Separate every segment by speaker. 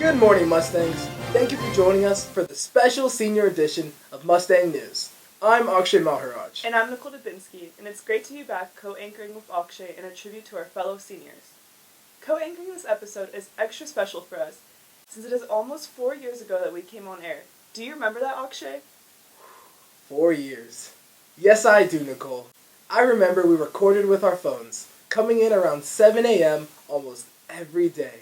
Speaker 1: Good morning, Mustangs. Thank you for joining us for the special senior edition of Mustang News. I'm Akshay Maharaj.
Speaker 2: And I'm Nicole Dubinsky, and it's great to be back co-anchoring with Akshay in a tribute to our fellow seniors. Co-anchoring this episode is extra special for us, since it is almost 4 years ago that we came on air. Do you remember that, Akshay?
Speaker 1: 4 years. Yes, I do, Nicole. I remember we recorded with our phones, coming in around 7 a.m. almost every day.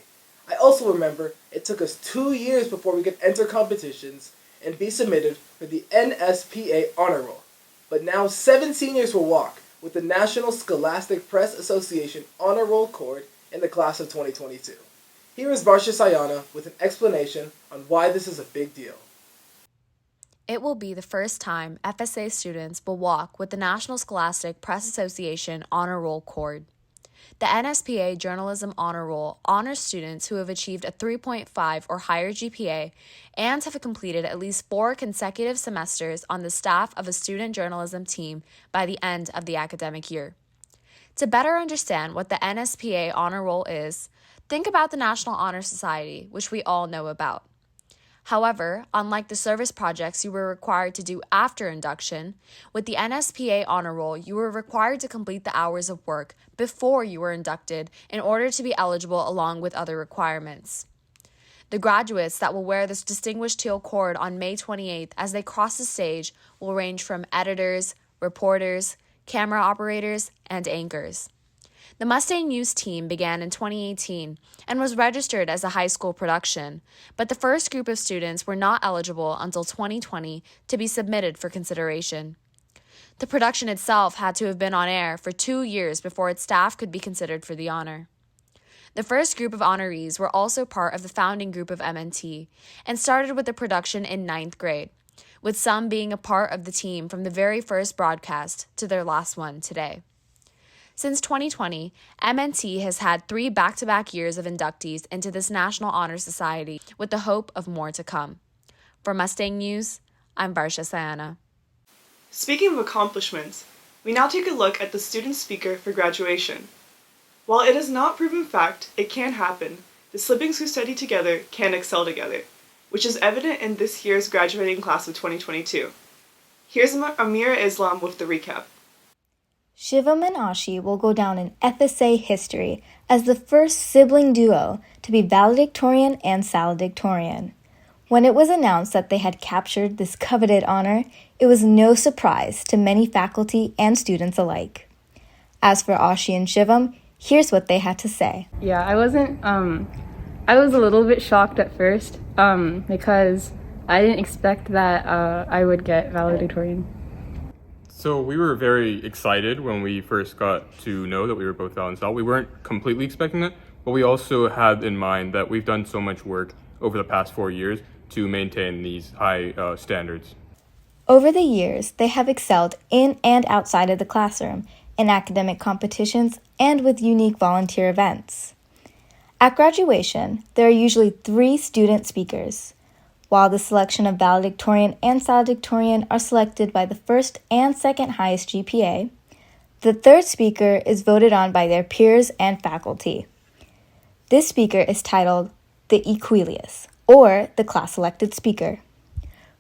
Speaker 1: I also remember it took us 2 years before we could enter competitions and be submitted for the NSPA Honor Roll. But now 7 seniors will walk with the National Scholastic Press Association Honor Roll Cord in the class of 2022. Here is Varsha Sayana with an explanation on why this is a big deal.
Speaker 3: It will be the first time FSA students will walk with the National Scholastic Press Association Honor Roll Cord. The NSPA Journalism Honor Roll honors students who have achieved a 3.5 or higher GPA and have completed at least 4 consecutive semesters on the staff of a student journalism team by the end of the academic year. To better understand what the NSPA Honor Roll is, think about the National Honor Society, which we all know about. However, unlike the service projects you were required to do after induction, with the NSPA Honor Roll, you were required to complete the hours of work before you were inducted in order to be eligible along with other requirements. The graduates that will wear this distinguished teal cord on May 28th as they cross the stage will range from editors, reporters, camera operators, and anchors. The Mustang News team began in 2018 and was registered as a high school production, but the first group of students were not eligible until 2020 to be submitted for consideration. The production itself had to have been on air for 2 years before its staff could be considered for the honor. The first group of honorees were also part of the founding group of MNT and started with the production in 9th grade, with some being a part of the team from the very first broadcast to their last one today. Since 2020, MNT has had 3 back-to-back years of inductees into this National Honor Society with the hope of more to come. For Mustang News, I'm Varsha Sayana.
Speaker 2: Speaking of accomplishments, we now take a look at the student speaker for graduation. While it is not proven fact, it can happen. The siblings who study together can excel together, which is evident in this year's graduating class of 2022. Here's Amira Islam with the recap.
Speaker 4: Shivam and Ashi will go down in FSA history as the first sibling duo to be valedictorian and salutatorian. When it was announced that they had captured this coveted honor, it was no surprise to many faculty and students alike. As for Ashi and Shivam, here's what they had to say.
Speaker 5: Yeah, I was a little bit shocked at first because I didn't expect that I would get valedictorian.
Speaker 6: So we were very excited when we first got to know that we were both val and sal. We weren't completely expecting that, but we also had in mind that we've done so much work over the past 4 years to maintain these high standards.
Speaker 4: Over the years, they have excelled in and outside of the classroom, in academic competitions, and with unique volunteer events. At graduation, there are usually 3 student speakers, while the selection of valedictorian and salutatorian are selected by the first and second highest GPA. The third speaker is voted on by their peers and faculty. This speaker is titled the Equilius, or the class-elected speaker.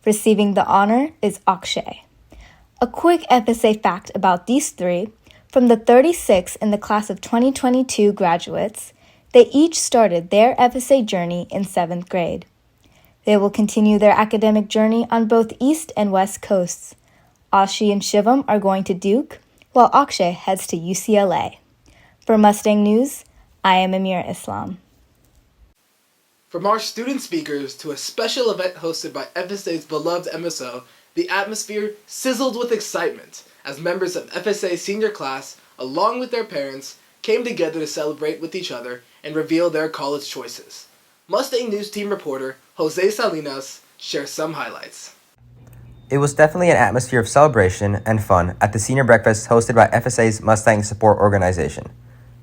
Speaker 4: Receiving the honor is Akshay. A quick FSA fact about these 3, from the 36 in the class of 2022 graduates, they each started their FSA journey in 7th grade. They will continue their academic journey on both East and West coasts. Ashi and Shivam are going to Duke, while Akshay heads to UCLA. For Mustang News, I am Amira Islam.
Speaker 1: From our student speakers to a special event hosted by FSA's beloved MSO, the atmosphere sizzled with excitement as members of FSA's senior class, along with their parents, came together to celebrate with each other and reveal their college choices. Mustang News team reporter Jose Salinas shares some highlights.
Speaker 7: It was definitely an atmosphere of celebration and fun at the senior breakfast hosted by FSA's Mustang Support Organization.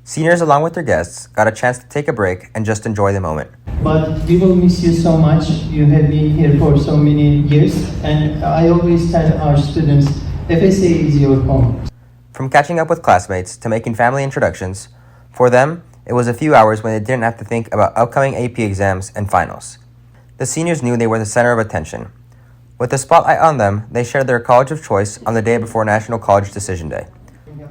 Speaker 7: Seniors, along with their guests, got a chance to take a break and just enjoy the moment.
Speaker 8: But we will miss you so much. You have been here for so many years, and I always tell our students, FSA is your home.
Speaker 7: From catching up with classmates to making family introductions, for them, It was a few hours when they didn't have to think about upcoming AP exams and finals. The seniors knew they were the center of attention. With the spotlight on them, they shared their college of choice on the day before National College Decision Day.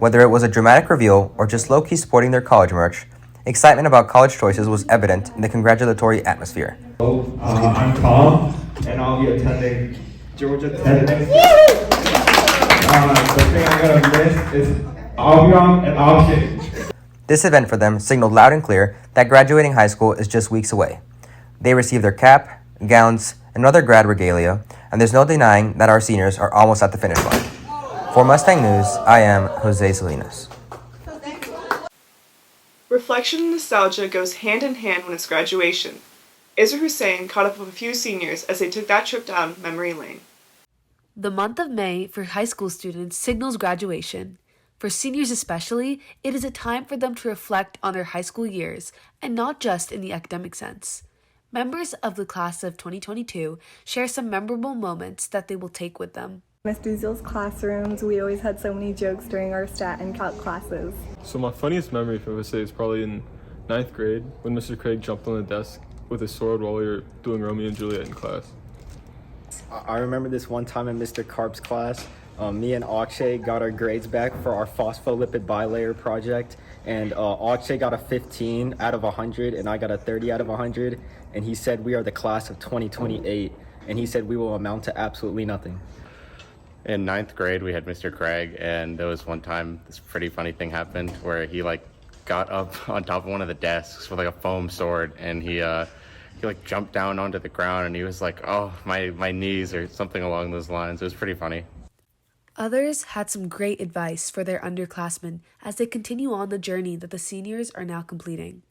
Speaker 7: Whether it was a dramatic reveal or just low-key sporting their college merch, excitement about college choices was evident in the congratulatory atmosphere.
Speaker 9: I'm Tom, and I'll be attending Georgia Tech next year. The thing I'm going to miss is Avion and Akshay.
Speaker 7: This event for them signaled loud and clear that graduating high school is just weeks away. They received their cap, gowns, and other grad regalia, and there's no denying that our seniors are almost at the finish line. For Mustang News, I am Jose Salinas.
Speaker 2: Reflection and nostalgia goes hand in hand when it's graduation. Isra Hussein caught up with a few seniors as they took that trip down memory lane.
Speaker 3: The month of May for high school students signals graduation. For seniors especially, it is a time for them to reflect on their high school years, and not just in the academic sense. Members of the class of 2022 share some memorable moments that they will take with them.
Speaker 10: Miss Duzel's classrooms, we always had so many jokes during our stat and calc classes.
Speaker 11: So my funniest memory from FSA is probably in 9th grade when Mr. Craig jumped on the desk with his sword while we were doing Romeo and Juliet in class.
Speaker 12: I remember this one time in Mr. Karp's class, me and Akshay got our grades back for our phospholipid bilayer project, and Akshay got a 15 out of 100 and I got a 30 out of 100, and he said we are the class of 2028, and he said we will amount to absolutely nothing.
Speaker 13: In 9th grade, we had Mr. Craig, and there was one time this pretty funny thing happened where he got up on top of one of the desks with a foam sword, and he jumped down onto the ground, and he was like, "Oh, my knees," or something along those lines. It was pretty funny.
Speaker 3: Others had some great advice for their underclassmen as they continue on the journey that the seniors are now completing.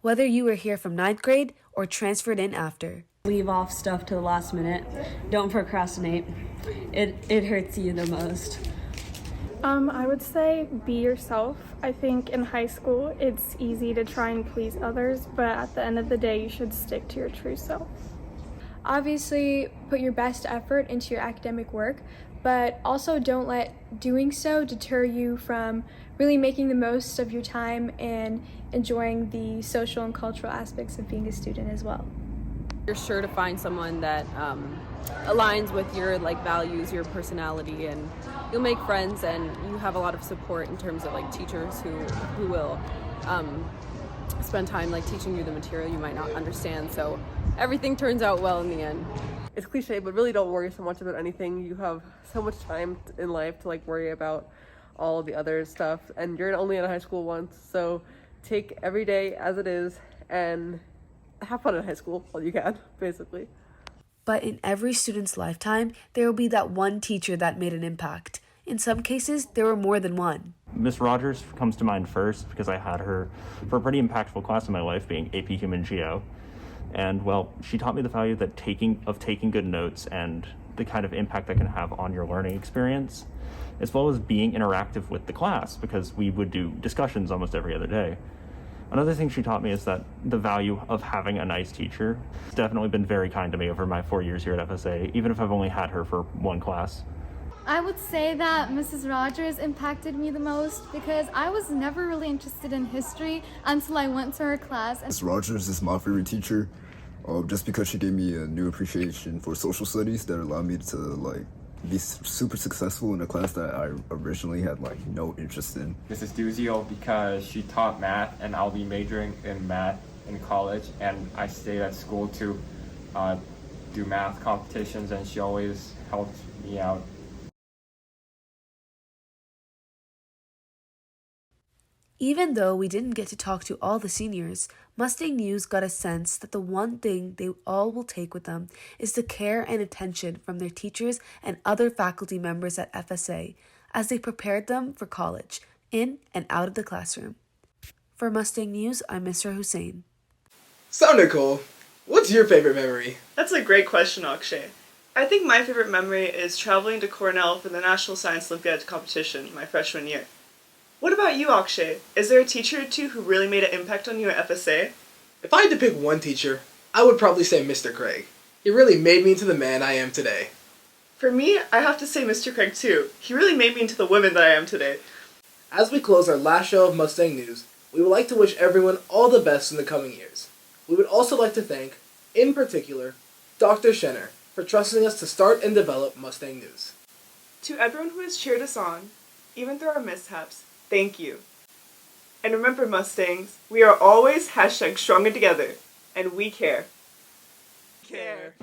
Speaker 3: Whether you were here from 9th grade or transferred in after.
Speaker 14: Leave off stuff to the last minute. Don't procrastinate. It hurts you the most.
Speaker 15: I would say be yourself. I think in high school it's easy to try and please others, but at the end of the day you should stick to your true self.
Speaker 16: Obviously, put your best effort into your academic work, but also don't let doing so deter you from really making the most of your time and enjoying the social and cultural aspects of being a student as well.
Speaker 17: You're sure to find someone that aligns with your values, your personality, and you'll make friends, and you have a lot of support in terms of teachers who will spend time teaching you the material you might not understand, so everything turns out well in the end.
Speaker 18: It's cliche, but really don't worry so much about anything. You have so much time in life to worry about all the other stuff, and you're only in high school once, so take every day as it is and have fun in high school while you can, basically.
Speaker 3: But in every student's lifetime, there will be that one teacher that made an impact. In some cases, there were more than one.
Speaker 19: Miss Rogers comes to mind first because I had her for a pretty impactful class in my life, being AP Human Geo. And well, she taught me the value that taking good notes and the kind of impact that can have on your learning experience, as well as being interactive with the class, because we would do discussions almost every other day. Another thing she taught me is that the value of having a nice teacher. It's definitely been very kind to me over my 4 years here at FSA, even if I've only had her for one class.
Speaker 20: I would say that Mrs. Rogers impacted me the most because I was never really interested in history until I went to her class.
Speaker 21: Mrs. Rogers is my favorite teacher, just because she gave me a new appreciation for social studies that allowed me to be super successful in a class that I originally had no interest in.
Speaker 22: Mrs. Duzio because she taught math, and I'll be majoring in math in college, and I stayed at school to do math competitions, and she always helped me out.
Speaker 3: Even though we didn't get to talk to all the seniors, Mustang News got a sense that the one thing they all will take with them is the care and attention from their teachers and other faculty members at FSA as they prepared them for college, in and out of the classroom. For Mustang News, I'm Isra Hussein.
Speaker 1: So, Nicole, what's your favorite memory?
Speaker 2: That's a great question, Akshay. I think my favorite memory is traveling to Cornell for the National Science Olympiad competition my freshman year. What about you, Akshay? Is there a teacher or two who really made an impact on you at FSA?
Speaker 1: If I had to pick one teacher, I would probably say Mr. Craig. He really made me into the man I am today.
Speaker 2: For me, I have to say Mr. Craig too. He really made me into the woman that I am today.
Speaker 1: As we close our last show of Mustang News, We would like to wish everyone all the best in the coming years. We would also like to thank, in particular, Dr. Schenner for trusting us to start and develop Mustang News.
Speaker 2: To everyone who has cheered us on, even through our mishaps, thank you. And remember, Mustangs, we are always #stronger together, and we care. Care.